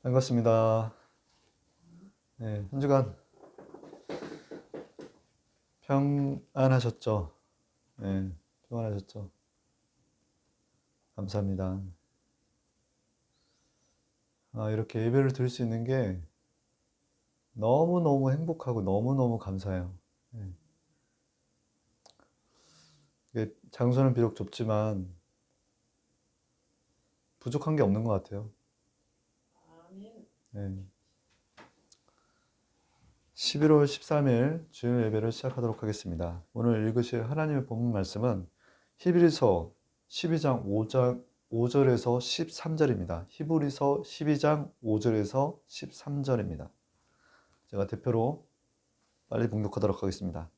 반갑습니다. 네, 한 주간 평안하셨죠? 네, 평안하셨죠? 감사합니다. 이렇게 예배를 드릴 수 있는 게 너무너무 행복하고 너무너무 감사해요. 네, 이게 장소는 비록 좁지만 부족한 게 없는 것 같아요. 네, 11월 13일 주일 예배를 시작하도록 하겠습니다. 오늘 읽으실 하나님의 본문 말씀은 히브리서 12장 5절에서 13절입니다. 히브리서 12장 5절에서 13절입니다. 제가 대표로 빨리 봉독하도록 하겠습니다.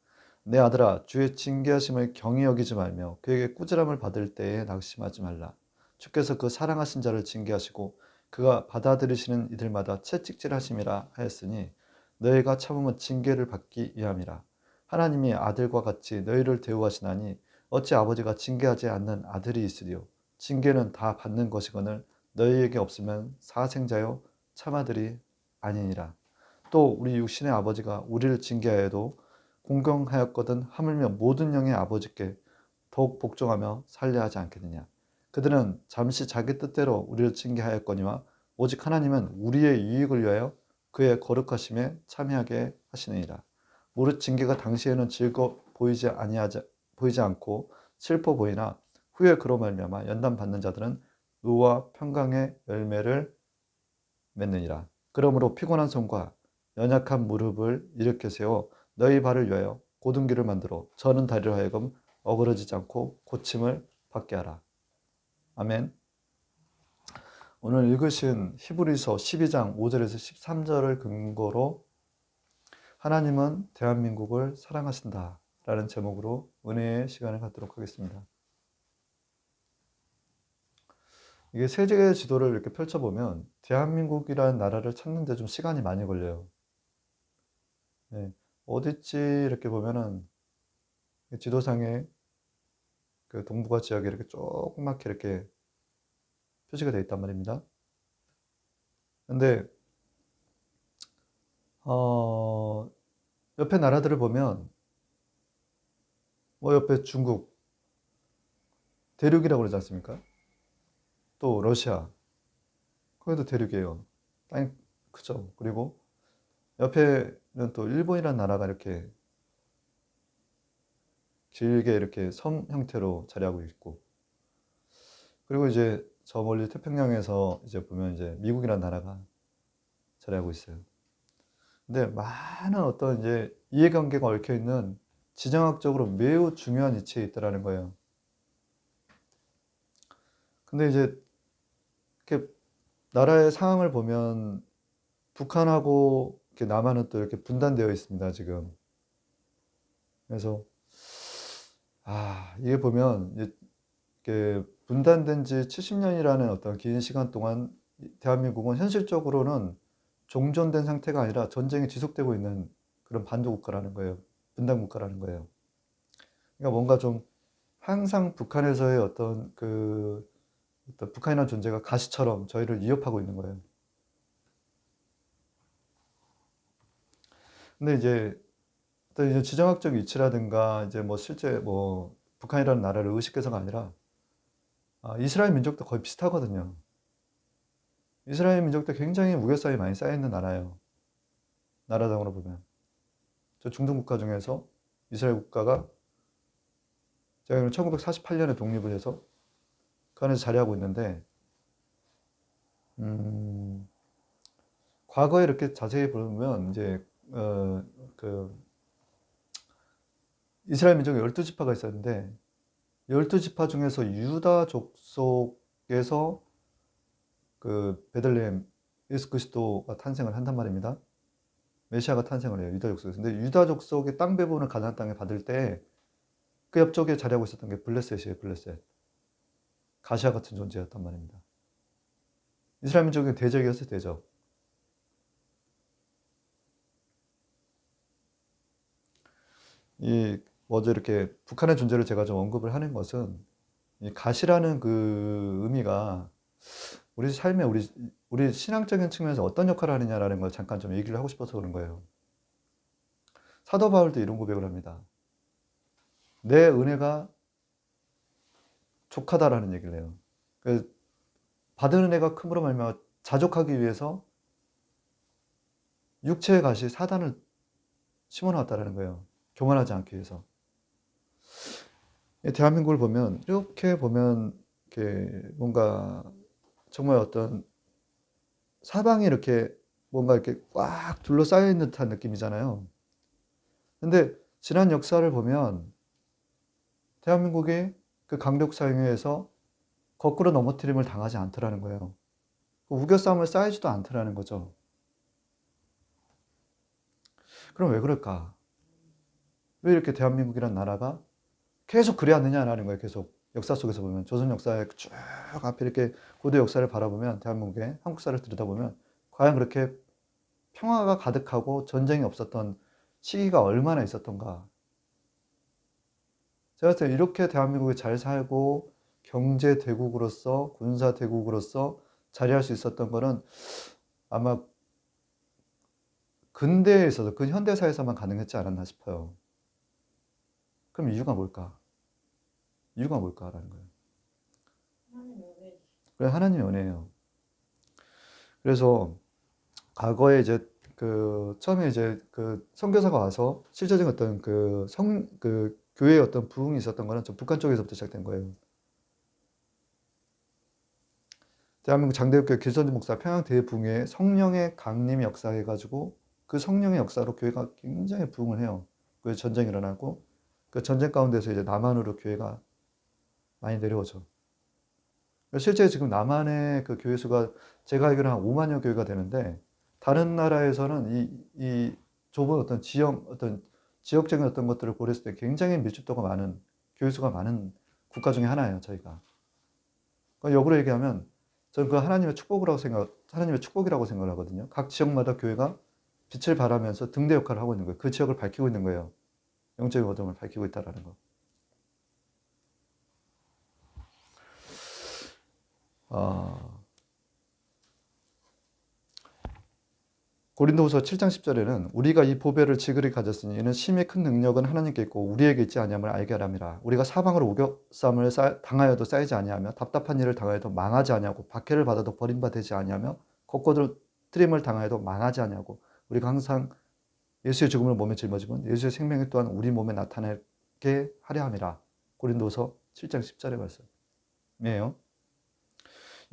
내 아들아, 주의 징계하심을 경히 여기지 말며 그에게 꾸지람을 받을 때에 낙심하지 말라. 주께서 그 사랑하신 자를 징계하시고 그가 받아들이시는 이들마다 채찍질하심이라 하였으니 너희가 참으면 징계를 받기 위함이라. 하나님이 아들과 같이 너희를 대우하시나니 어찌 아버지가 징계하지 않는 아들이 있으리요. 징계는 다 받는 것이거늘 너희에게 없으면 사생자요 참아들이 아니니라. 또 우리 육신의 아버지가 우리를 징계하여도 공경하였거든 하물며 모든 영의 아버지께 더욱 복종하며 살려하지 않겠느냐. 그들은 잠시 자기 뜻대로 우리를 징계하였거니와 오직 하나님은 우리의 유익을 위하여 그의 거룩하심에 참여하게 하시느니라. 무릇 징계가 당시에는 즐거 보이지 않고 슬퍼 보이나 후에 그로 말미암아 연단 받는 자들은 의와 평강의 열매를 맺느니라. 그러므로 피곤한 손과 연약한 무릎을 일으켜 세워 너희 발을 위하여 곧은 길을 만들어 저는 다리로 하여금 어그러지지 않고 고침을 받게 하라. 아멘. 오늘 읽으신 히브리서 12장 5절에서 13절을 근거로 하나님은 대한민국을 사랑하신다 라는 제목으로 은혜의 시간을 갖도록 하겠습니다. 이게 세계 지도를 이렇게 펼쳐보면 대한민국이라는 나라를 찾는데 좀 시간이 많이 걸려요. 네, 어딨지 이렇게 보면은 지도상에 그 동북아 지역에 이렇게 조그맣게 이렇게 표시가 되어 있단 말입니다. 근데 옆에 나라들을 보면 뭐 옆에 중국 대륙이라고 그러지 않습니까? 또 러시아 거기도 대륙이에요. 땅이 크죠. 그리고 옆에는 또 일본이라는 나라가 이렇게 길게 이렇게 섬 형태로 자리하고 있고, 그리고 이제 저 멀리 태평양에서 이제 보면 이제 미국이라는 나라가 자리하고 있어요. 근데 많은 어떤 이제 이해관계가 얽혀 있는 지정학적으로 매우 중요한 위치에 있다라는 거예요. 근데 이제 이렇게 나라의 상황을 보면 북한하고 이렇게 남한은 또 이렇게 분단되어 있습니다, 지금. 그래서 이게 보면 이렇게 분단된 지 70년이라는 어떤 긴 시간 동안 대한민국은 현실적으로는 종전된 상태가 아니라 전쟁이 지속되고 있는 그런 반도 국가라는 거예요. 분단 국가라는 거예요. 그러니까 뭔가 좀 항상 북한에서의 어떤 북한이라는 존재가 가시처럼 저희를 위협하고 있는 거예요. 근데 이제 어떤 이제 지정학적 위치라든가 이제 뭐 실제 뭐 북한이라는 나라를 의식해서가 아니라 이스라엘 민족도 거의 비슷하거든요. 이스라엘 민족도 굉장히 무교사에 많이 쌓여 있는 나라예요. 나라장으로 보면. 저 중동 국가 중에서 이스라엘 국가가 제가 1948년에 독립을 해서 그 안에서 자리하고 있는데, 음, 과거에 이렇게 자세히 보면 이제 그 이스라엘 민족이 12지파가 있었는데 12지파 중에서 유다 족속에서 그 베들레헴 예수 그리스도가 탄생을 한단 말입니다. 메시아가 탄생을 해요. 유다 족속에서. 근데 유다 족속의 땅 배분을 가나안 땅에 받을 때 그 옆쪽에 자리하고 있었던 게 블레셋이에요. 블레셋. 가시아 같은 존재였단 말입니다. 이스라엘 민족의 대적이었어요. 대적. 이 먼저 이렇게 북한의 존재를 제가 좀 언급을 하는 것은 이 가시라는 그 의미가 우리 삶에 우리 신앙적인 측면에서 어떤 역할을 하느냐라는 걸 잠깐 좀 얘기를 하고 싶어서 그런 거예요. 사도 바울도 이런 고백을 합니다. 내 은혜가 족하다라는 얘기를 해요. 그 받은 은혜가 큼으로 말미암아 자족하기 위해서 육체의 가시 사단을 심어놨다라는 거예요. 교만하지 않기 위해서. 대한민국을 보면 이렇게 보면 이렇게 뭔가 정말 어떤 사방이 이렇게 뭔가 이렇게 꽉 둘러싸여 있는 듯한 느낌이잖아요. 근데 지난 역사를 보면 대한민국이 그 강력 사회에서 거꾸로 넘어뜨림을 당하지 않더라는 거예요. 그 우겨싸움을 쌓이지도 않더라는 거죠. 그럼 왜 그럴까? 왜 이렇게 대한민국이란 나라가 계속 그래왔느냐라는 거예요. 계속 역사 속에서 보면 조선 역사의 쭉 앞에 이렇게 고대 역사를 바라보면 대한민국의 한국사를 들여다보면 과연 그렇게 평화가 가득하고 전쟁이 없었던 시기가 얼마나 있었던가. 제가 봤을 때 이렇게 대한민국이 잘 살고 경제 대국으로서 군사 대국으로서 자리할 수 있었던 거는 아마 근대에 있어서 근현대사에서만 가능했지 않았나 싶어요. 그럼 이유가 뭘까? 이유가 뭘까라는 거예요. 그래, 하나님의 은혜예요. 그래서 과거에 이제 처음에 이제 선교사가 와서 실제적인 어떤 교회의 어떤 부흥이 있었던 거는 좀 북한 쪽에서부터 시작된 거예요. 대한민국 장대육교회 길선지 목사 평양 대부흥회 성령의 강림이 역사해가지고 그 성령의 역사로 교회가 굉장히 부흥을 해요. 그 전쟁이 일어나고 그 전쟁 가운데서 이제 남한으로 교회가 많이 내려오죠. 실제 지금 남한의 그 교회 수가 제가 알기로는 한 5만여 교회가 되는데 다른 나라에서는 이 좁은 어떤 지역적인 어떤 것들을 고려했을 때 굉장히 밀집도가 많은 교회 수가 많은 국가 중에 하나예요, 저희가. 그러니까 역으로 얘기하면 저는 그 하나님의 축복이라고 생각을 하거든요. 각 지역마다 교회가 빛을 발하면서 등대 역할을 하고 있는 거예요. 그 지역을 밝히고 있는 거예요. 영적인 어둠을 밝히고 있다라는 거. 아, 고린도후서 7장 10절에는 우리가 이 보배를 지극히 가졌으니 이는 심히 큰 능력은 하나님께 있고 우리에게 있지 아니함을 알게 하람이라. 우리가 사방으로 우겨쌈을 당하여도 쌓이지 아니하며 답답한 일을 당하여도 망하지 아니하고 박해를 받아도 버림받지 아니하며 거꾸러뜨림을 당하여도 망하지 아니하고 우리가 항상 예수의 죽음을 몸에 짊어지면 예수의 생명이 또한 우리 몸에 나타나게 하려 함이라. 고린도서 7장 10절의 말씀이에요.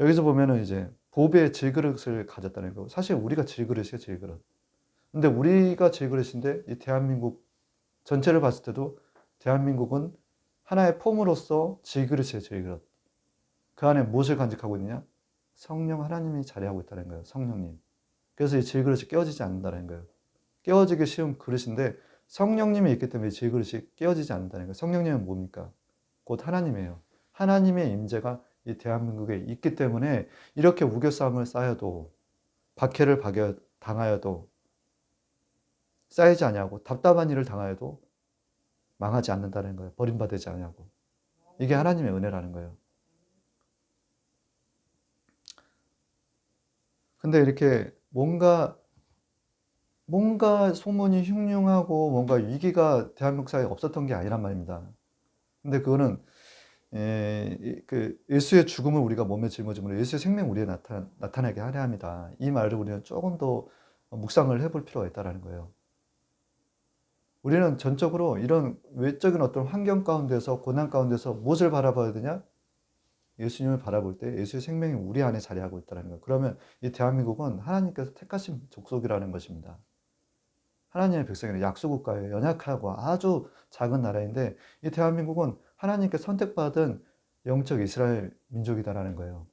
여기서 보면은 이제 보배의 질그릇을 가졌다는 거. 사실 우리가 질그릇이에요, 질그릇. 근데 우리가 질그릇인데 이 대한민국 전체를 봤을 때도 대한민국은 하나의 폼으로서 질그릇이에요, 질그릇. 그 안에 무엇을 간직하고 있느냐? 성령 하나님이 자리하고 있다는 거예요, 성령님. 그래서 이 질그릇이 깨어지지 않는다는 거예요. 깨어지기 쉬운 그릇인데 성령님이 있기 때문에 질그릇이 깨어지지 않는다는 거예요. 성령님은 뭡니까? 곧 하나님이에요. 하나님의 임재가 이 대한민국에 있기 때문에 이렇게 우겨싸움을 쌓여도 박해를 당하여도 쌓이지 아니하고 답답한 일을 당하여도 망하지 않는다는 거예요. 버림받지 아니하고. 이게 하나님의 은혜라는 거예요. 근데 이렇게 뭔가 소문이 흉흉하고 뭔가 위기가 대한민국 사회에 없었던 게 아니란 말입니다. 근데 그거는 예수의 죽음을 우리가 몸에 짊어짐으로 예수의 생명 우리에 나타나게 하려 합니다. 이 말을 우리는 조금 더 묵상을 해볼 필요가 있다는 거예요. 우리는 전적으로 이런 외적인 어떤 환경 가운데서 고난 가운데서 무엇을 바라봐야 되냐? 예수님을 바라볼 때 예수의 생명이 우리 안에 자리하고 있다는 거예요. 그러면 이 대한민국은 하나님께서 택하신 족속이라는 것입니다. 하나님의 백성이라 약소국가예요. 연약하고 아주 작은 나라인데 이 대한민국은 하나님께 선택받은 영적 이스라엘 민족이다라는 거예요.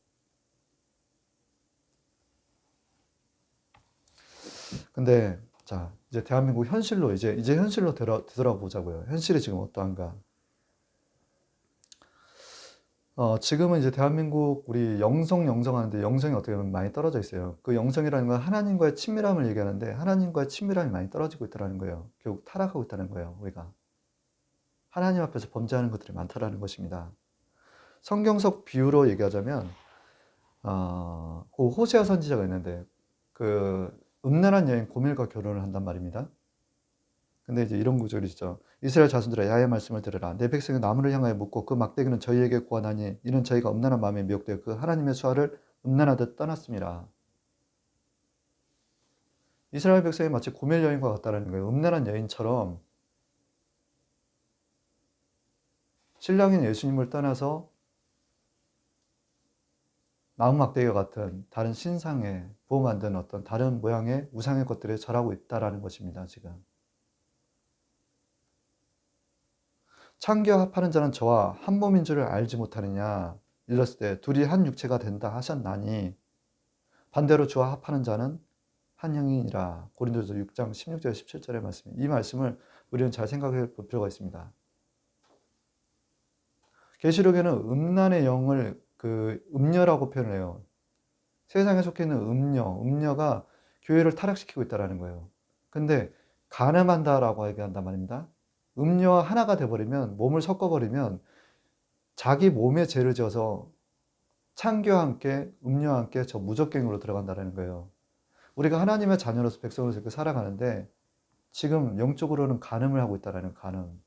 근데 자, 이제 대한민국 현실로 이제 현실로 되돌아보자고요. 현실이 지금 어떠한가? 지금은 이제 대한민국 우리 영성하는데 영성이 어떻게 보면 많이 떨어져 있어요. 그 영성이라는 건 하나님과의 친밀함을 얘기하는데 하나님과의 친밀함이 많이 떨어지고 있다는 거예요. 결국 타락하고 있다는 거예요. 우리가 하나님 앞에서 범죄하는 것들이 많다라는 것입니다. 성경적 비유로 얘기하자면 그 호세아 선지자가 있는데 그 음란한 여인 고멜과 결혼을 한단 말입니다. 근데 이제 이런 구절이 있죠. 이스라엘 자손들아 야의 말씀을 들으라. 내 백성이 나무를 향하여 묻고 그 막대기는 저희에게 구하나니 이는 저희가 음란한 마음에 미혹되어 그 하나님의 수하를 음란하듯 떠났습니다. 이스라엘 백성이 마치 고멜 여인과 같다라는 거예요. 음란한 여인처럼 신랑인 예수님을 떠나서 나무 막대기와 같은 다른 신상에 부어 만든 어떤 다른 모양의 우상의 것들에 절하고 있다라는 것입니다. 지금 창기와 합하는 자는 저와 한 몸인 줄을 알지 못하느냐 일렀을 때 둘이 한 육체가 된다 하셨나니 반대로 주와 합하는 자는 한 형이니라. 고린도서 6장 16절 17절의 말씀. 이 말씀을 우리는 잘 생각해 볼 필요가 있습니다. 계시록에는 음란의 영을 그 음녀라고 표현을 해요. 세상에 속해 있는 음녀가 교회를 타락시키고 있다는 거예요. 근데 간음한다라고 얘기한단 말입니다. 음녀와 하나가 돼버리면, 몸을 섞어버리면 자기 몸에 죄를 지어서 창교와 함께 음녀와 함께 저 무적갱으로 들어간다는 거예요. 우리가 하나님의 자녀로서 백성으로서 이렇게 살아가는데 지금 영적으로는 간음을 하고 있다는 간음.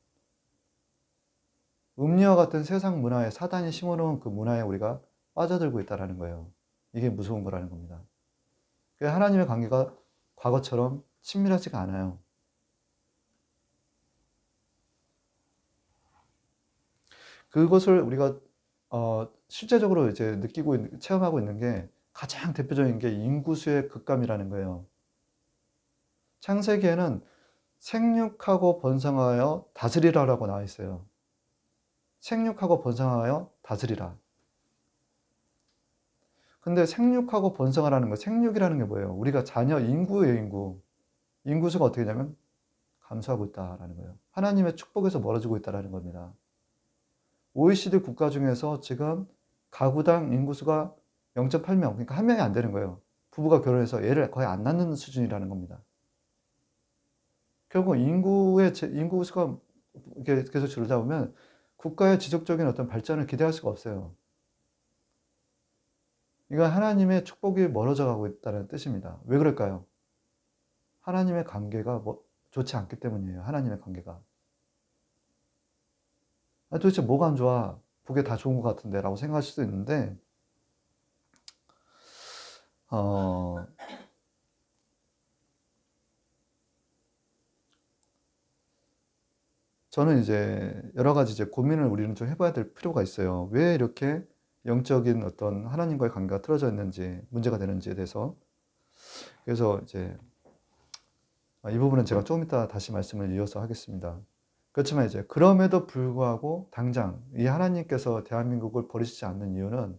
음료와 같은 세상 문화에 사단이 심어놓은 그 문화에 우리가 빠져들고 있다는 거예요. 이게 무서운 거라는 겁니다. 하나님의 관계가 과거처럼 친밀하지가 않아요. 그것을 우리가 실제적으로 이제 느끼고 체험하고 있는 게 가장 대표적인 게 인구수의 급감이라는 거예요. 창세기에는 생육하고 번성하여 다스리라라고 나와 있어요. 생육하고 번성하여 다스리라. 근데 생육하고 번성하라는 거, 생육이라는 게 뭐예요? 우리가 자녀 인구예요, 인구. 인구수가 어떻게 되냐면 감소하고 있다라는 거예요. 하나님의 축복에서 멀어지고 있다라는 겁니다. OECD 국가 중에서 지금 가구당 인구수가 0.8명, 그러니까 한 명이 안 되는 거예요. 부부가 결혼해서 애를 거의 안 낳는 수준이라는 겁니다. 결국 인구수가 이렇게 계속 줄다 보면 국가의 지속적인 어떤 발전을 기대할 수가 없어요. 이건 하나님의 축복이 멀어져 가고 있다는 뜻입니다. 왜 그럴까요? 하나님의 관계가 좋지 않기 때문이에요. 하나님의 관계가. 도대체 뭐가 안 좋아? 그게 다 좋은 것 같은데 라고 생각하실 수 있는데 어, 저는 이제 여러 가지 이제 고민을 우리는 좀 해봐야 될 필요가 있어요. 왜 이렇게 영적인 어떤 하나님과의 관계가 틀어져 있는지, 문제가 되는지에 대해서. 그래서 이제 이 부분은 제가 조금 이따 다시 말씀을 이어서 하겠습니다. 그렇지만 이제 그럼에도 불구하고 당장 이 하나님께서 대한민국을 버리시지 않는 이유는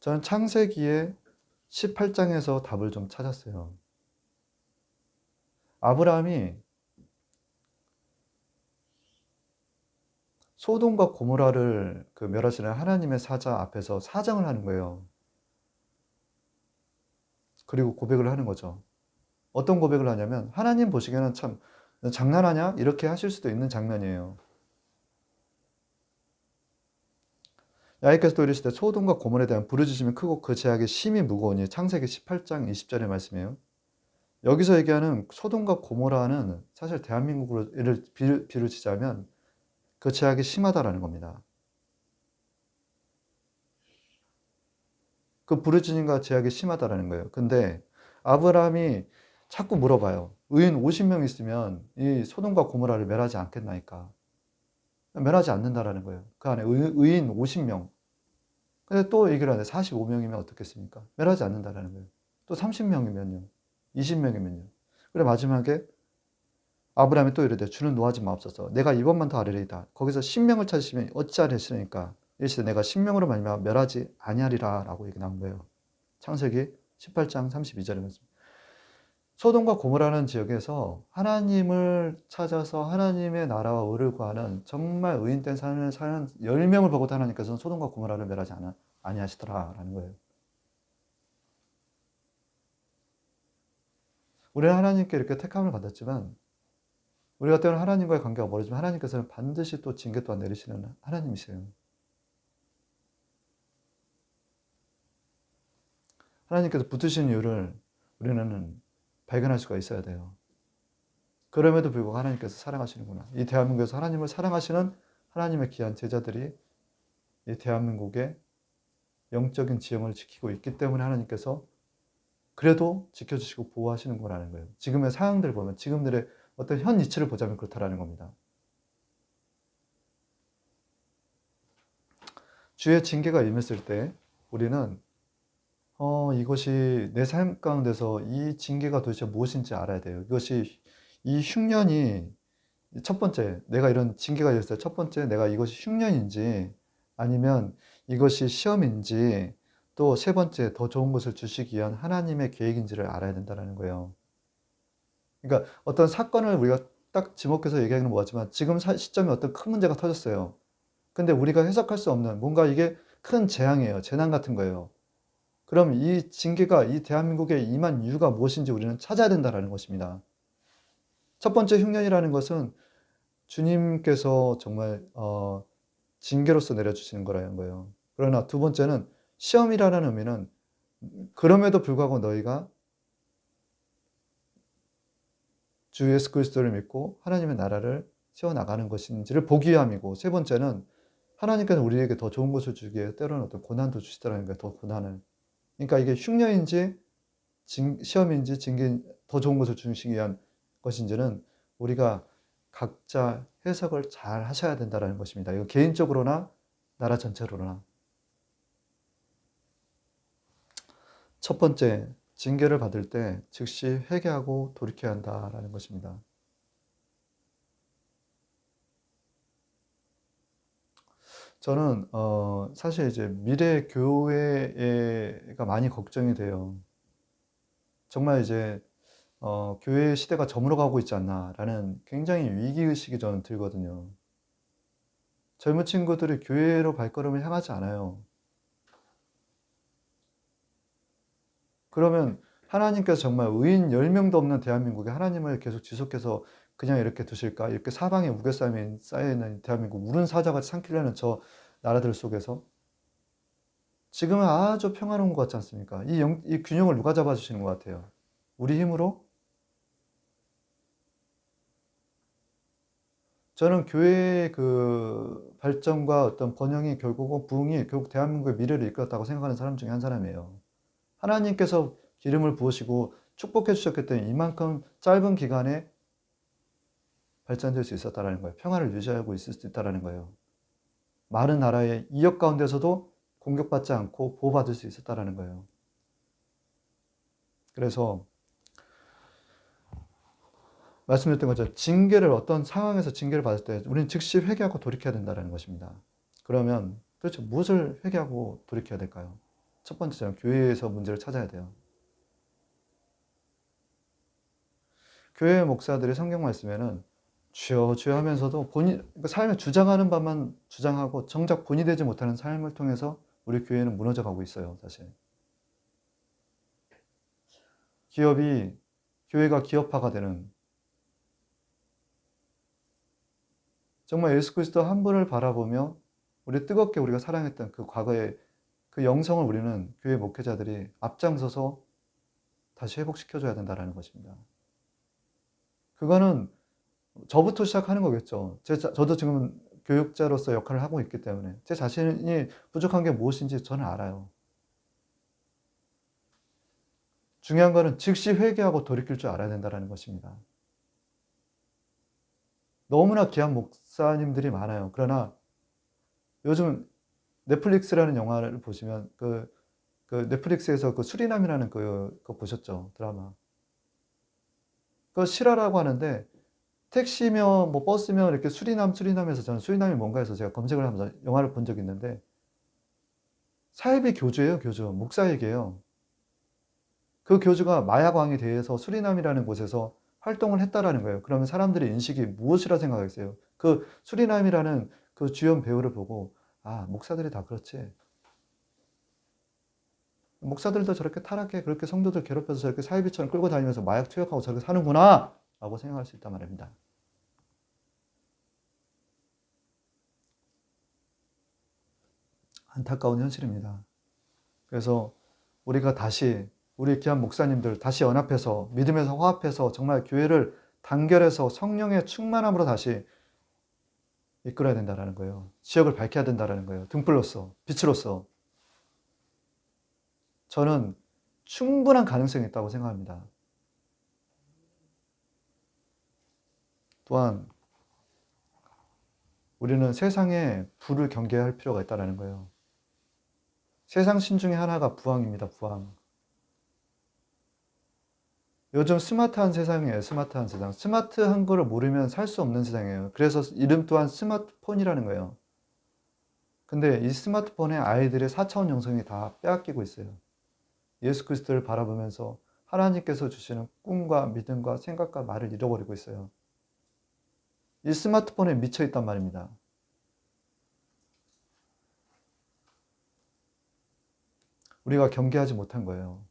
저는 창세기의 18장에서 답을 좀 찾았어요. 아브라함이 소돔과 고모라를 그 멸하시는 하나님의 사자 앞에서 사정을 하는 거예요. 그리고 고백을 하는 거죠. 어떤 고백을 하냐면 하나님 보시기에는 참 장난하냐? 이렇게 하실 수도 있는 장면이에요. 야훼께서 또 이르시되 소돔과 고모라에 대한 부르짖음이 크고 그 제약이 심히 무거우니 창세기 18장 20절의 말씀이에요. 여기서 얘기하는 소돔과 고모라는 사실 대한민국으로 비를 치자면 그 제약이 심하다라는 겁니다. 그 부르짖음과 제약이 심하다라는 거예요. 근데 아브라함이 자꾸 물어봐요. 의인 50명 있으면 이 소돔과 고모라를 멸하지 않겠나이까? 멸하지 않는다라는 거예요. 그 안에 의인 50명. 근데 또 얘기를 하는데 45명이면 어떻겠습니까? 멸하지 않는다라는 거예요. 또 30명이면요. 20명이면요. 그래 마지막에 아브라함이 또 이르되 주는 노하지 마옵소서. 내가 이번만 더 아뢰리이다. 거기서 10명을 찾으시면 어찌하리시니까 이르시되 내가 10명으로 말미암아 멸하지 아니하리라라고 얘기 나온 거예요. 창세기 18장 32절에 말씀. 소돔과 고모라는 지역에서 하나님을 찾아서 하나님의 나라와 의를 구하는 정말 의인된 삶을 사는 10명을 보고도 하나님께서는 소돔과 고모라를 멸하지 아니하시더라라는 거예요. 우리는 하나님께 이렇게 택함을 받았지만 우리가 때로는 하나님과의 관계가 멀어지면 하나님께서는 반드시 또 징계 또한 내리시는 하나님이세요. 하나님께서 붙드신 이유를 우리는 발견할 수가 있어야 돼요. 그럼에도 불구하고 하나님께서 사랑하시는구나. 이 대한민국에서 하나님을 사랑하시는 하나님의 귀한 제자들이 이 대한민국의 영적인 지형을 지키고 있기 때문에 하나님께서 그래도 지켜주시고 보호하시는 거라는 거예요. 지금의 상황들 보면, 지금들의 어떤 현 이치를 보자면 그렇다라는 겁니다. 주의 징계가 임했을 때 우리는 이것이 내 삶 가운데서 이 징계가 도대체 무엇인지 알아야 돼요. 이것이 이 흉년이 첫 번째, 내가 이런 징계가 있을 때 첫 번째, 내가 이것이 흉년인지 아니면 이것이 시험인지 또 세 번째, 더 좋은 것을 주시기 위한 하나님의 계획인지를 알아야 된다는 거예요. 그러니까 어떤 사건을 우리가 딱 지목해서 얘기하기는 뭐하지만 지금 시점에 어떤 큰 문제가 터졌어요. 근데 우리가 해석할 수 없는 뭔가 이게 큰 재앙이에요. 재난 같은 거예요. 그럼 이 징계가 이 대한민국에 임한 이유가 무엇인지 우리는 찾아야 된다는 것입니다. 첫 번째 흉년이라는 것은 주님께서 정말 징계로서 내려주시는 거라는 거예요. 그러나 두 번째는 시험이라는 의미는 그럼에도 불구하고 너희가 주 예수 그리스도를 믿고 하나님의 나라를 세워나가는 것인지를 보기 위함이고, 세 번째는 하나님께서 우리에게 더 좋은 것을 주기 위해 때로는 어떤 고난도 주시더라는 거예요. 더 고난을. 그러니까 이게 흉년인지 시험인지 징계, 더 좋은 것을 주시기 위한 것인지는 우리가 각자 해석을 잘 하셔야 된다는 것입니다. 이거 개인적으로나 나라 전체로나. 첫 번째, 징계를 받을 때 즉시 회개하고 돌이켜야 한다는 것입니다. 저는 사실 이제 미래 교회가 많이 걱정이 돼요. 정말 이제 교회 시대가 저물어가고 있지 않나라는 굉장히 위기의식이 저는 들거든요. 젊은 친구들이 교회로 발걸음을 향하지 않아요. 그러면 하나님께서 정말 의인 10명도 없는 대한민국에 하나님을 계속 지속해서 그냥 이렇게 두실까? 이렇게 사방에 우겨싸여 쌓여있는 대한민국, 우는 사자같이 삼키려는 저 나라들 속에서 지금은 아주 평화로운 것 같지 않습니까? 이 균형을 누가 잡아주시는 것 같아요? 우리 힘으로? 저는 교회의 그 발전과 어떤 번영이 결국은 부흥이 결국 대한민국의 미래를 이끌었다고 생각하는 사람 중에 한 사람이에요. 하나님께서 기름을 부으시고 축복해 주셨기 때문에 이만큼 짧은 기간에 발전될 수 있었다는 거예요. 평화를 유지하고 있을 수 있다는 거예요. 많은 나라의 이역 가운데서도 공격받지 않고 보호받을 수 있었다는 거예요. 그래서 말씀드렸던 것처럼 어떤 상황에서 징계를 받을 때 우리는 즉시 회개하고 돌이켜야 된다는 것입니다. 그러면 도대체 무엇을 회개하고 돌이켜야 될까요? 첫 번째는 교회에서 문제를 찾아야 돼요. 교회 목사들이 성경 말씀에는 주여 주여 하면서도 그러니까 삶을 주장하는 바만 주장하고 정작 본이 되지 못하는 삶을 통해서 우리 교회는 무너져 가고 있어요, 사실. 교회가 기업화가 되는, 정말 예수 그리스도 한 분을 바라보며 뜨겁게 우리가 사랑했던 그 과거의 그 영성을 우리는 교회 목회자들이 앞장서서 다시 회복시켜줘야 된다는 것입니다. 그거는 저부터 시작하는 거겠죠. 저도 지금 교육자로서 역할을 하고 있기 때문에 제 자신이 부족한 게 무엇인지 저는 알아요. 중요한 거는 즉시 회개하고 돌이킬 줄 알아야 된다는 것입니다. 너무나 귀한 목사님들이 많아요. 그러나 요즘 넷플릭스라는 영화를 보시면 그 넷플릭스에서 그 수리남이라는 그거 보셨죠? 드라마. 그거 실화라고 하는데 택시며 뭐 버스며 이렇게 수리남해서 저는 수리남이 뭔가 해서 제가 검색을 하면서 영화를 본 적이 있는데 사이비 교주예요, 교주. 목사 얘기예요. 그 교주가 마약왕에 대해서 수리남이라는 곳에서 활동을 했다라는 거예요. 그러면 사람들의 인식이 무엇이라 생각하겠어요? 그 수리남이라는 그 주연 배우를 보고 아, 목사들이 다 그렇지. 목사들도 저렇게 타락해 그렇게 성도들 괴롭혀서 저렇게 사이비처럼 끌고 다니면서 마약 투약하고 저렇게 사는구나 라고 생각할 수 있단 말입니다. 안타까운 현실입니다. 그래서 우리가 다시 우리 귀한 목사님들 다시 연합해서 믿음에서 화합해서 정말 교회를 단결해서 성령의 충만함으로 다시 이끌어야 된다는 거예요. 지역을 밝혀야 된다는 거예요. 등불로서, 빛으로서. 저는 충분한 가능성이 있다고 생각합니다. 또한 우리는 세상의 부를 경계할 필요가 있다는 거예요. 세상 신 중에 하나가 부황입니다. 부황. 요즘 스마트한 세상이에요. 스마트한 세상. 스마트한 거를 모르면 살 수 없는 세상이에요. 그래서 이름 또한 스마트폰이라는 거예요. 근데 이 스마트폰에 아이들의 4차원 영성이 다 빼앗기고 있어요. 예수 그리스도를 바라보면서 하나님께서 주시는 꿈과 믿음과 생각과 말을 잃어버리고 있어요. 이 스마트폰에 미쳐 있단 말입니다. 우리가 경계하지 못한 거예요.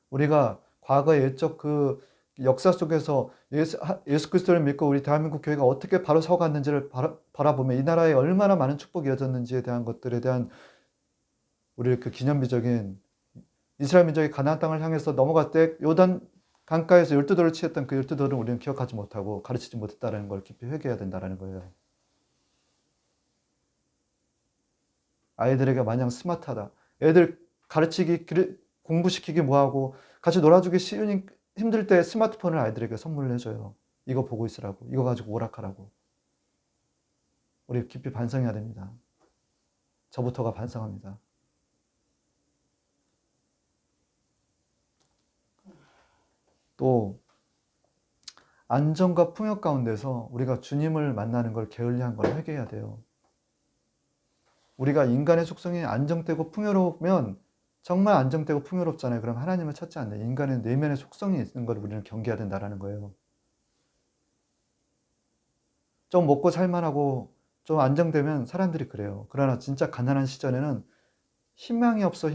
우리가 과거의 옛적 그 역사 속에서 예수 그리스도를 믿고 우리 대한민국 교회가 어떻게 바로 서갔는지를 바라보면 이 나라에 얼마나 많은 축복이 이어졌는지에 대한 것들에 대한 우리 그 기념비적인 이스라엘 민족이 가나안 땅을 향해서 넘어갈 때 요단 강가에서 12돌을 치었던 그 12돌은 우리는 기억하지 못하고 가르치지 못했다는 걸 깊이 회개해야 된다는 거예요. 아이들에게 마냥 스마트하다. 애들 가르치기, 공부시키기 뭐하고 같이 놀아주기 힘들 때 스마트폰을 아이들에게 선물을 해줘요. 이거 보고 있으라고. 이거 가지고 오락하라고. 우리 깊이 반성해야 됩니다. 저부터가 반성합니다. 또 안정과 풍요 가운데서 우리가 주님을 만나는 걸 게을리한 걸 회개해야 돼요. 우리가 인간의 속성이 안정되고 풍요로우면 정말 안정되고 풍요롭잖아요. 그럼 하나님을 찾지 않는 인간의 내면의 속성이 있는 걸 우리는 경계해야 된다는 거예요. 좀 먹고 살만하고 좀 안정되면 사람들이 그래요. 그러나 진짜 가난한 시절에는 희망이 없어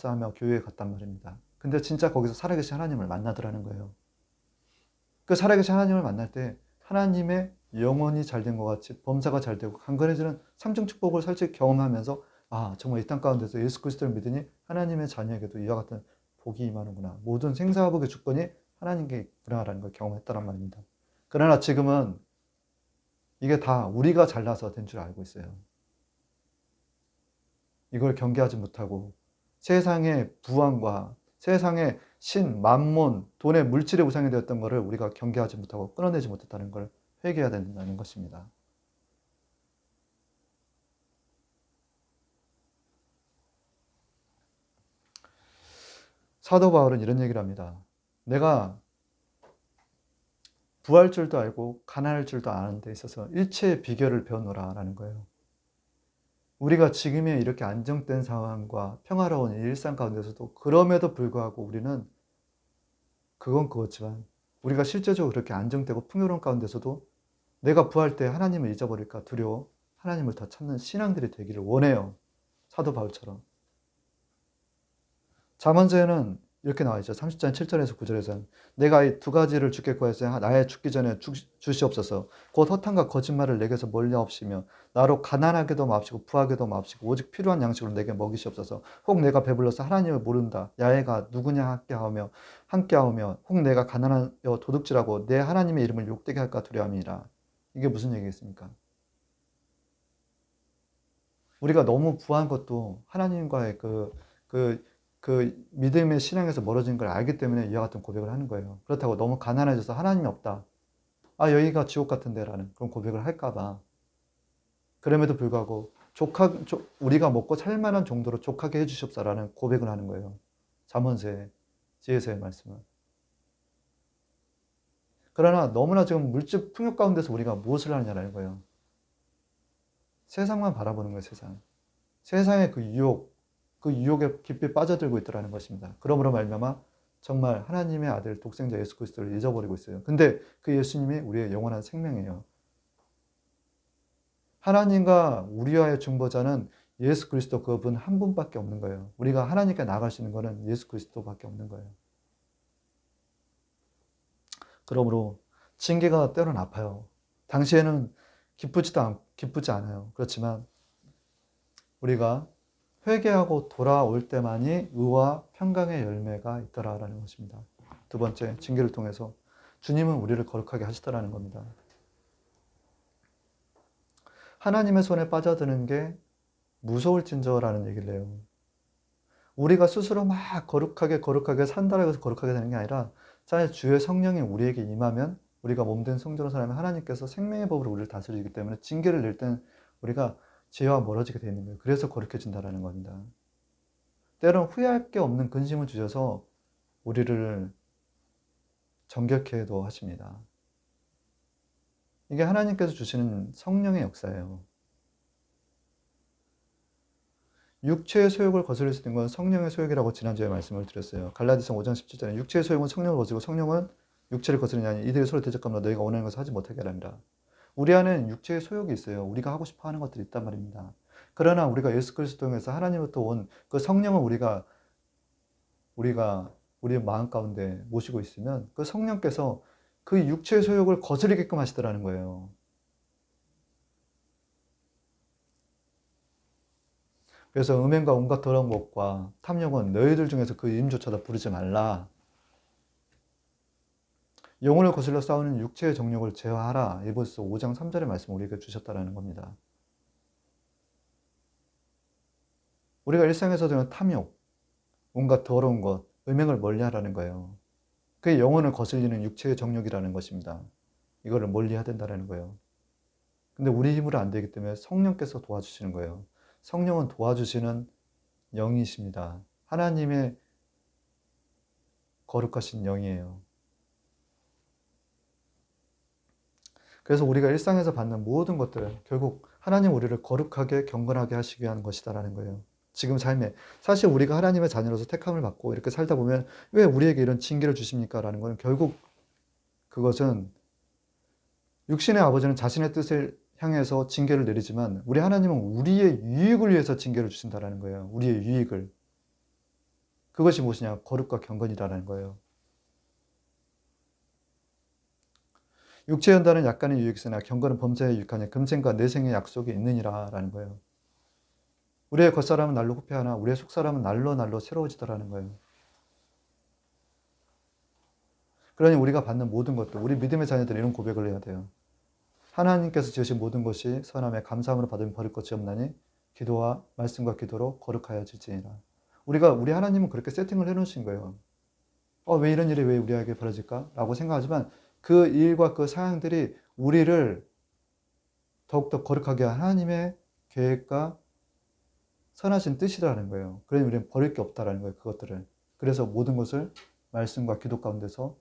하며 교회에 갔단 말입니다. 근데 진짜 거기서 살아계신 하나님을 만나더라는 거예요. 그 살아계신 하나님을 만날 때 하나님의 영혼이 잘된 것 같이 범사가 잘 되고 강건해지는 삼중 축복을 솔직히 경험하면서 아 정말 이 땅 가운데서 예수 그리스도를 믿으니 하나님의 자녀에게도 이와 같은 복이 임하는구나. 모든 생사복의 주권이 하나님께 있구나라는 걸 경험했다는 말입니다. 그러나 지금은 이게 다 우리가 잘나서 된 줄 알고 있어요. 이걸 경계하지 못하고 세상의 부왕과 세상의 신, 만몬, 돈의 물질의 우상이 되었던 것을 우리가 경계하지 못하고 끊어내지 못했다는 걸 회개해야 된다는 것입니다. 사도 바울은 이런 얘기를 합니다. 내가 부할 줄도 알고 가난할 줄도 아는 데 있어서 일체의 비결을 배웠노라 라는 거예요. 우리가 지금의 이렇게 안정된 상황과 평화로운 일상 가운데서도 그럼에도 불구하고 우리는 그건 그렇지만 우리가 실제적으로 그렇게 안정되고 풍요로운 가운데서도 내가 부할 때 하나님을 잊어버릴까 두려워 하나님을 더 찾는 신앙들이 되기를 원해요. 사도 바울처럼. 잠언서에는 이렇게 나와 있죠. 30장 7절에서 9절에서는 내가 이 두 가지를 주께 구하였으니 나의 죽기 전에 주시옵소서. 곧 허탄과 거짓말을 내게서 멀리 하옵시며 나로 가난하게도 마옵시고 부하게도 마옵시고 오직 필요한 양식으로 내게 먹이시옵소서. 혹 내가 배불러서 하나님을 모른다. 야훼가 누구냐 함께하오며 혹 내가 가난하여 도둑질하고 내 하나님의 이름을 욕되게 할까 두려움이라. 이게 무슨 얘기겠습니까? 우리가 너무 부한 것도 하나님과의 그 믿음의 신앙에서 멀어진 걸 알기 때문에 이와 같은 고백을 하는 거예요. 그렇다고 너무 가난해져서 하나님이 없다. 아, 여기가 지옥 같은데 라는 그런 고백을 할까봐. 그럼에도 불구하고 우리가 먹고 살만한 정도로 족하게 해주십사라는 고백을 하는 거예요. 잠언서의 지혜서의 말씀은. 그러나 너무나 지금 물질 풍요 가운데서 우리가 무엇을 하느냐라는 거예요. 세상만 바라보는 거예요, 세상. 세상의 그 유혹에 깊이 빠져들고 있더라는 것입니다. 그러므로 말미암아 정말 하나님의 아들 독생자 예수 그리스도를 잊어버리고 있어요. 근데 그 예수님이 우리의 영원한 생명이에요. 하나님과 우리와의 중보자는 예수 그리스도 그분 한 분밖에 없는 거예요. 우리가 하나님께 나아갈 수 있는 것은 예수 그리스도밖에 없는 거예요. 그러므로 징계가 때로는 아파요. 당시에는 기쁘지 않아요. 그렇지만 우리가 회개하고 돌아올 때만이 의와 평강의 열매가 있더라라는 것입니다. 두 번째, 징계를 통해서 주님은 우리를 거룩하게 하시더라는 겁니다. 하나님의 손에 빠져드는 게 무서울진저라는 얘기를 해요. 우리가 스스로 막 거룩하게 산다고 해서 거룩하게 되는 게 아니라 차라리 주의 성령이 우리에게 임하면 우리가 몸된 성전으로 살면 하나님께서 생명의 법으로 우리를 다스리기 때문에 징계를 낼 때는 우리가 죄와 멀어지게 되어 있는 거예요. 그래서 거룩해진다는 겁니다. 때로는 후회할 게 없는 근심을 주셔서 우리를 정결케도 하십니다. 이게 하나님께서 주시는 성령의 역사예요. 육체의 소욕을 거스릴 수 있는 건 성령의 소욕이라고 지난주에 말씀을 드렸어요. 갈라디아서 5장 17절에 육체의 소욕은 성령을 거스리고 성령은 육체를 거스르냐니 이들이 서로 대적하며 너희가 원하는 것을 하지 못하게 하랍니다. 우리 안에는 육체의 소욕이 있어요. 우리가 하고 싶어 하는 것들이 있단 말입니다. 그러나 우리가 예수 그리스도 통해서 하나님으로부터 온 그 성령을 우리의 마음 가운데 모시고 있으면 그 성령께서 그 육체의 소욕을 거스리게끔 하시더라는 거예요. 그래서 음행과 온갖 더러운 것과 탐욕은 너희들 중에서 그 이름조차도 부르지 말라. 영혼을 거슬러 싸우는 육체의 정욕을 제어하라. 에베소서 5장 3절의 말씀을 우리에게 주셨다는 겁니다. 우리가 일상에서 되는 탐욕, 온갖 더러운 것, 음행을 멀리하라는 거예요. 그게 영혼을 거슬리는 육체의 정욕이라는 것입니다. 이거를 멀리해야 된다는 거예요. 근데 우리 힘으로 안 되기 때문에 성령께서 도와주시는 거예요. 성령은 도와주시는 영이십니다. 하나님의 거룩하신 영이에요. 그래서 우리가 일상에서 받는 모든 것들 결국 하나님 우리를 거룩하게 경건하게 하시기 위한 것이다라는 거예요. 지금 삶에 사실 우리가 하나님의 자녀로서 택함을 받고 이렇게 살다 보면 왜 우리에게 이런 징계를 주십니까? 라는 건 결국 그것은 육신의 아버지는 자신의 뜻을 향해서 징계를 내리지만 우리 하나님은 우리의 유익을 위해서 징계를 주신다라는 거예요. 우리의 유익을. 그것이 무엇이냐? 거룩과 경건이라는 거예요. 육체의 연단은 약간의 유익이 있으나 경건은 범사에 유익하니 금생과 내생의 약속이 있느니라 라는 거예요. 우리의 겉사람은 날로 후패하나 우리의 속사람은 날로 새로워지더라는 거예요. 그러니 우리가 받는 모든 것도 우리 믿음의 자녀들이 이런 고백을 해야 돼요. 하나님께서 지으신 모든 것이 선함에 감사함으로 받으면 버릴 것이 없나니 기도와 말씀과 기도로 거룩하여질지니라. 우리 하나님은 그렇게 세팅을 해놓으신 거예요. 왜 이런 일이 왜 우리에게 벌어질까? 라고 생각하지만 그 일과 그 상황들이 우리를 더욱더 거룩하게 한 하나님의 계획과 선하신 뜻이라는 거예요. 그러니 우리는 버릴 게 없다라는 거예요. 그것들을. 그래서 모든 것을 말씀과 기도 가운데서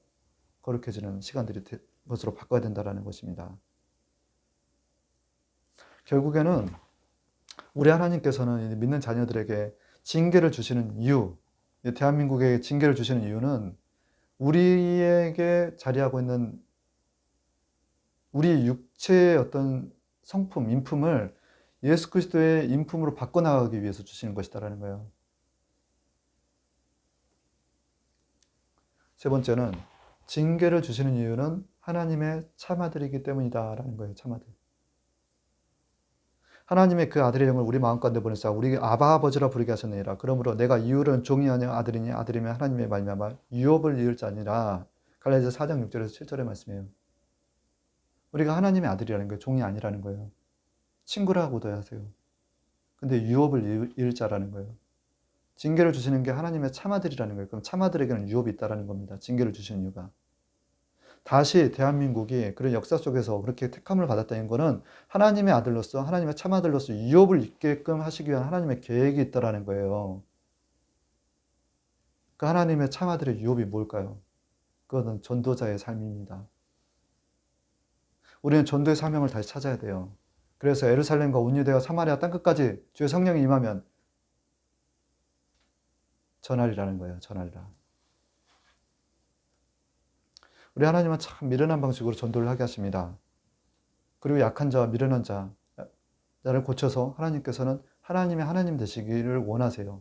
거룩해지는 시간들이 것으로 바꿔야 된다는 것입니다. 결국에는 우리 하나님께서는 믿는 자녀들에게 징계를 주시는 이유, 대한민국에 징계를 주시는 이유는 우리에게 자리하고 있는 우리 육체의 어떤 성품, 인품을 예수 그리스도의 인품으로 바꿔나가기 위해서 주시는 것이다라는 거예요. 세 번째는 징계를 주시는 이유는 하나님의 참아들이기 때문이다라는 거예요. 참아들. 하나님의 그 아들의 영을 우리 마음 가운데 보내사 우리 아바 아버지라 부르게 하셨느니라. 그러므로 내가 이유는 종이 아니라 아들이니 아들이면 하나님의 말미암아 유업을 이을 자니라. 갈라디아서 4장 6절에서 7절의 말씀이에요. 우리가 하나님의 아들이라는 거예요. 종이 아니라는 거예요. 친구라고도 하세요. 근데 유업을 이을 자라는 거예요. 징계를 주시는 게 하나님의 참아들이라는 거예요. 그럼 참아들에게는 유업이 있다는 겁니다. 징계를 주시는 이유가. 다시 대한민국이 그런 역사 속에서 그렇게 택함을 받았다는 것은 하나님의 아들로서 하나님의 참아들로서 유업을 있게끔 하시기 위한 하나님의 계획이 있다는 거예요. 그 하나님의 참아들의 유업이 뭘까요? 그것은 전도자의 삶입니다. 우리는 전도의 사명을 다시 찾아야 돼요. 그래서 예루살렘과 온 유대와 사마리아 땅끝까지 주의 성령이 임하면 전하리라는 거예요. 전하리라. 우리 하나님은 참 미련한 방식으로 전도를 하게 하십니다. 그리고 약한 자와 미련한 자를 고쳐서 하나님께서는 하나님의 하나님 되시기를 원하세요.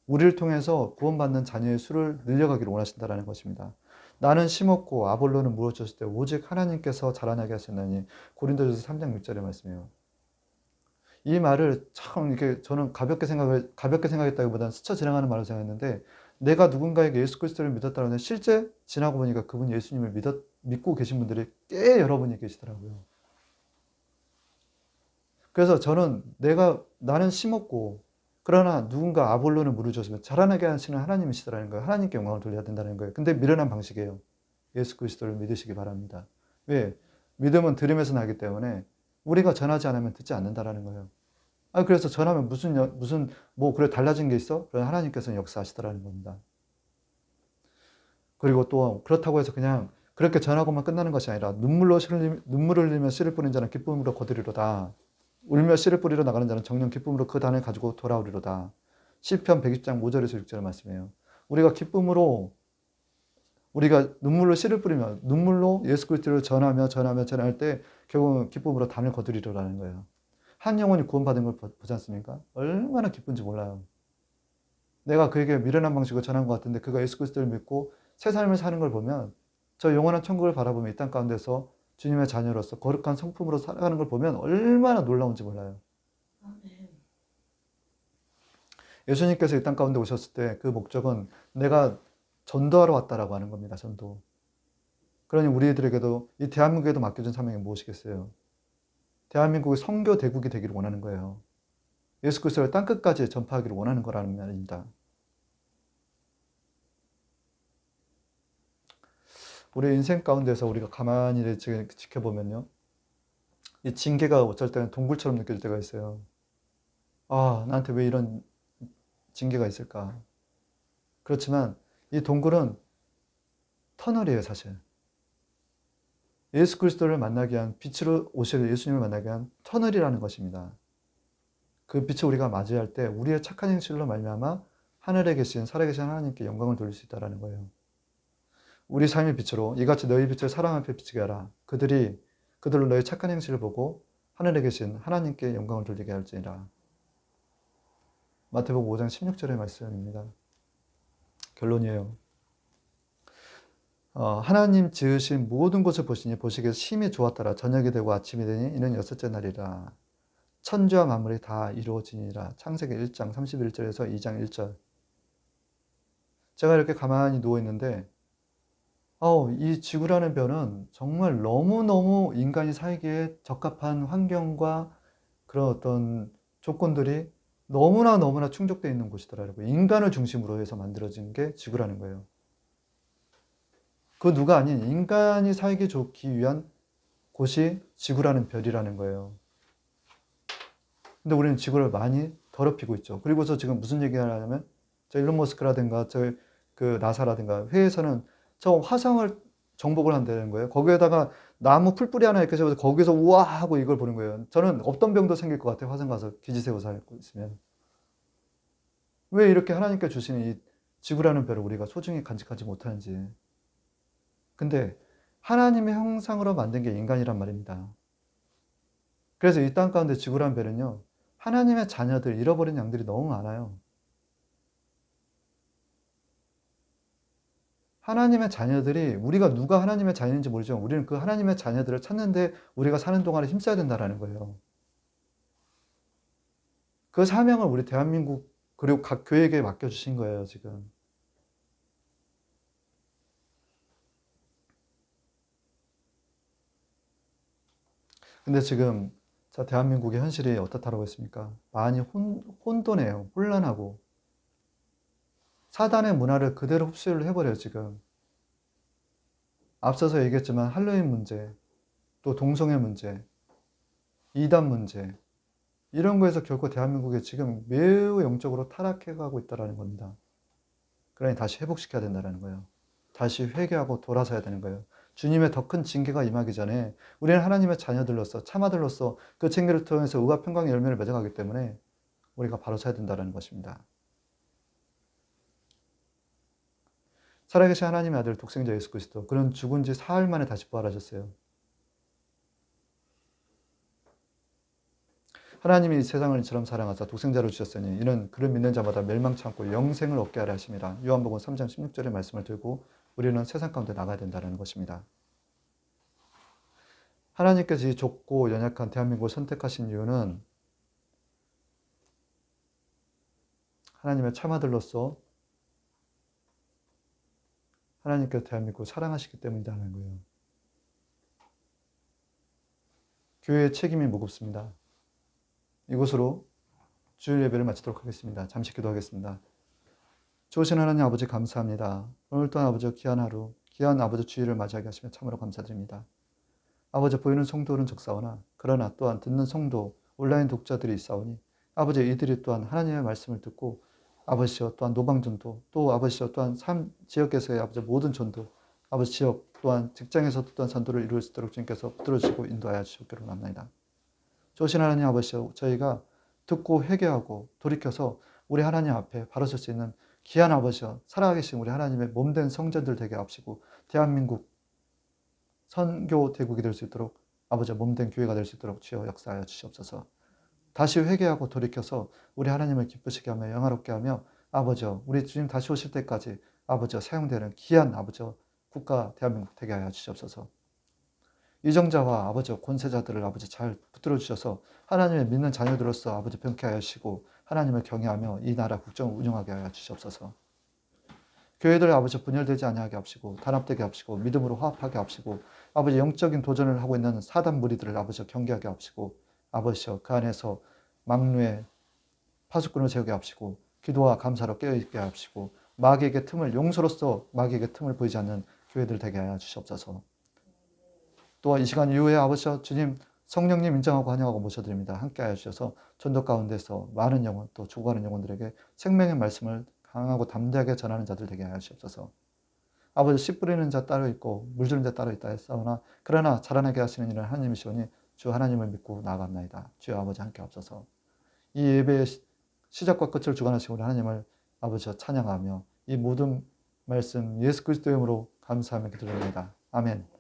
우리를 통해서 구원받는 자녀의 수를 늘려가기를 원하신다는 것입니다. 나는 심었고 아볼로는 무엇졌을 때 오직 하나님께서 자라나게 하셨나니 고린도전서 3장 6절의 말씀이에요. 이 말을 참 이렇게 저는 가볍게 생각했다기보다는 스쳐 지나가는 말로 생각했는데, 내가 누군가에게 예수 그리스도를 믿었다는 건 실제 지나고 보니까 그분 예수님을 믿고 계신 분들이 꽤 여러분이 계시더라고요. 그래서 저는 나는 심었고, 그러나 누군가 아볼로는 물을 줬으면 자라나게 하시는 하나님이시더라는 거예요. 하나님께 영광을 돌려야 된다는 거예요. 근데 미련한 방식이에요. 예수 그리스도를 믿으시기 바랍니다. 왜? 믿음은 들음에서 나기 때문에 우리가 전하지 않으면 듣지 않는다라는 거예요. 그래서 전하면 그래, 달라진 게 있어? 그럼 하나님께서는 역사하시더라는 겁니다. 그리고 또, 그렇다고 해서 그냥 그렇게 전하고만 끝나는 것이 아니라, 눈물을 흘리며 씨를 뿌린 자는 기쁨으로 거두리로다. 울며 씨를 뿌리러 나가는 자는 정녕 기쁨으로 그 단을 가지고 돌아오리로다. 시편 120장 5절에서 6절 말씀이에요. 우리가 눈물로 씨를 뿌리며, 눈물로 예수 그리스도를 전할 때 결국은 기쁨으로 단을 거두리로라는 거예요. 한 영혼이 구원받은 걸 보지 않습니까? 얼마나 기쁜지 몰라요. 내가 그에게 미련한 방식으로 전한 것 같은데 그가 예수 그리스도를 믿고 새 삶을 사는 걸 보면, 저 영원한 천국을 바라보며 이 땅 가운데서 주님의 자녀로서 거룩한 성품으로 살아가는 걸 보면 얼마나 놀라운지 몰라요. 예수님께서 이 땅 가운데 오셨을 때 그 목적은 내가 전도하러 왔다라고 하는 겁니다. 전도. 그러니 우리들에게도, 이 대한민국에도 맡겨진 사명이 무엇이겠어요? 대한민국이 선교 대국이 되기를 원하는 거예요. 예수 그리스도를 땅끝까지 전파하기를 원하는 거라는 말입니다. 우리 인생 가운데서 우리가 가만히 지켜보면요, 이 징계가 어쩔 때는 동굴처럼 느껴질 때가 있어요. 나한테 왜 이런 징계가 있을까? 그렇지만 이 동굴은 터널이에요, 사실. 예수 그리스도를 만나게 한, 빛으로 오실 예수님을 만나게 한 터널이라는 것입니다. 그 빛을 우리가 맞이할 때 우리의 착한 행실로 말미암아 하늘에 계신 살아계신 하나님께 영광을 돌릴 수 있다는 거예요. 우리 삶의 빛으로 이같이 너희 빛을 사람 앞에 비치게 하라. 그들로 너희 착한 행실을 보고 하늘에 계신 하나님께 영광을 돌리게 할지니라. 마태복음 5장 16절의 말씀입니다. 결론이에요. 하나님 지으신 모든 것을 보시니 보시기에 심히 좋았더라. 저녁이 되고 아침이 되니 이는 여섯째 날이라. 천지와 만물이 다 이루어지니라. 창세기 1장 31절에서 2장 1절. 제가 이렇게 가만히 누워있는데, 이 지구라는 별은 정말 너무너무 인간이 살기에 적합한 환경과 그런 어떤 조건들이 너무나 충족되어 있는 곳이더라고요. 인간을 중심으로 해서 만들어진 게 지구라는 거예요. 그 누가 아닌 인간이 살기 좋기 위한 곳이 지구라는 별이라는 거예요. 근데 우리는 지구를 많이 더럽히고 있죠. 그리고서 지금 무슨 얘기를 하냐면, 저 일론 머스크라든가 그 나사라든가 회에서는 저 화성을 정복을 한다는 거예요. 거기에다가 나무 풀뿌리 하나 이렇게 세워서 거기서 우와 하고 이걸 보는 거예요. 저는 없던 병도 생길 것 같아요. 화성 가서 기지 세워 살고 있으면. 왜 이렇게 하나님께 주시는 이 지구라는 별을 우리가 소중히 간직하지 못하는지. 근데 하나님의 형상으로 만든 게 인간이란 말입니다. 그래서 이 땅 가운데 지구라는 별은요, 하나님의 자녀들, 잃어버린 양들이 너무 많아요. 하나님의 자녀들이, 우리가 누가 하나님의 자녀인지 모르지만 우리는 그 하나님의 자녀들을 찾는데 우리가 사는 동안에 힘써야 된다는 거예요. 그 사명을 우리 대한민국 그리고 각 교회에게 맡겨주신 거예요, 지금. 근데 지금 대한민국의 현실이 어떻다고 했습니까? 많이 혼돈해요. 혼란하고. 사단의 문화를 그대로 흡수를 해버려요, 지금. 앞서서 얘기했지만 할로윈 문제, 또 동성애 문제, 이단 문제, 이런 거에서 결코 대한민국이 지금 매우 영적으로 타락해가고 있다는 겁니다. 그러니 다시 회복시켜야 된다는 거예요. 다시 회개하고 돌아서야 되는 거예요. 주님의 더 큰 징계가 임하기 전에 우리는 하나님의 자녀들로서, 참아들로서 그 징계를 통해서 의와 평강의 열매를 맺어가기 때문에 우리가 바로 서야 된다는 것입니다. 살아계신 하나님의 아들 독생자 예수 그리스도, 그는 죽은 지 사흘 만에 다시 부활하셨어요. 하나님이 이 세상을 이처럼 사랑하사 독생자를 주셨으니 이는 그를 믿는 자마다 멸망치 않고 영생을 얻게 하려 하심이라. 요한복음 3장 16절의 말씀을 들고 우리는 세상 가운데 나가야 된다는 것입니다. 하나님께서 이 좁고 연약한 대한민국을 선택하신 이유는 하나님의 참아들로서 하나님께서 대한민국을 사랑하시기 때문이라는 거예요. 교회의 책임이 무겁습니다. 이것으로 주일 예배를 마치도록 하겠습니다. 잠시 기도하겠습니다. 좋으신 하나님 아버지 감사합니다. 오늘 또한 아버지 귀한 하루, 귀한 아버지 주일을 맞이하게 하시며 참으로 감사드립니다. 아버지 보이는 성도는 적사오나 그러나 또한 듣는 성도, 온라인 독자들이 있사오니 아버지 이들이 또한 하나님의 말씀을 듣고 아버지여 또한 노방전도 또 아버지여 또한 삶 지역에서의 아버지 모든 전도 아버지 지역 또한 직장에서도 또한 전도를 이룰 수 있도록 주님께서 붙들어주시고 인도하여 주시기를 원합니다. 좋으신 하나님 아버지여 저희가 듣고 회개하고 돌이켜서 우리 하나님 앞에 바로 설 수 있는 귀한 아버지여 살아계신 우리 하나님의 몸된 성전들 되게 합시고 대한민국 선교 대국이 될 수 있도록 아버지 몸된 교회가 될 수 있도록 주여 역사하여 주시옵소서. 다시 회개하고 돌이켜서 우리 하나님을 기쁘시게 하며 영화롭게 하며 아버지여 우리 주님 다시 오실 때까지 아버지여 사용되는 귀한 아버지여 국가 대한민국 되게 하여 주시옵소서. 이정자와 아버지여 권세자들을 아버지 잘 붙들어 주셔서 하나님의 믿는 자녀들로서 아버지 병케 하여 주시고 하나님을 경외하며 이 나라 국정을 운영하게 하여 주시옵소서. 교회들 아버지 분열되지 아니하게 합시고 단합되게 합시고 믿음으로 화합하게 합시고 아버지 영적인 도전을 하고 있는 사단 무리들을 아버지 경계하게 합시고 아버지여 그 안에서 막루의 파수꾼을 세우게 합시고 기도와 감사로 깨어있게 합시고 마귀에게 틈을 용서로서 마귀에게 틈을 보이지 않는 교회들 되게 하여 주시옵소서. 또한 이 시간 이후에 아버지여 주님 성령님 인정하고 환영하고 모셔드립니다. 함께 하여 주셔서 전도 가운데서 많은 영혼 또 죽어가는 영혼들에게 생명의 말씀을 강하고 담대하게 전하는 자들 되게 하여 주옵소서. 아버지 씨 뿌리는 자 따로 있고 물 주는 자 따로 있다 했사오나 그러나 자라나게 하시는 이는 하나님이시오니 주 하나님을 믿고 나아갑나이다. 주여 아버지 함께 하옵소서. 이 예배의 시작과 끝을 주관하시고 우리 하나님을 아버지와 찬양하며 이 모든 말씀 예수 그리스도의 이름으로 감사하며 기도드립니다. 아멘.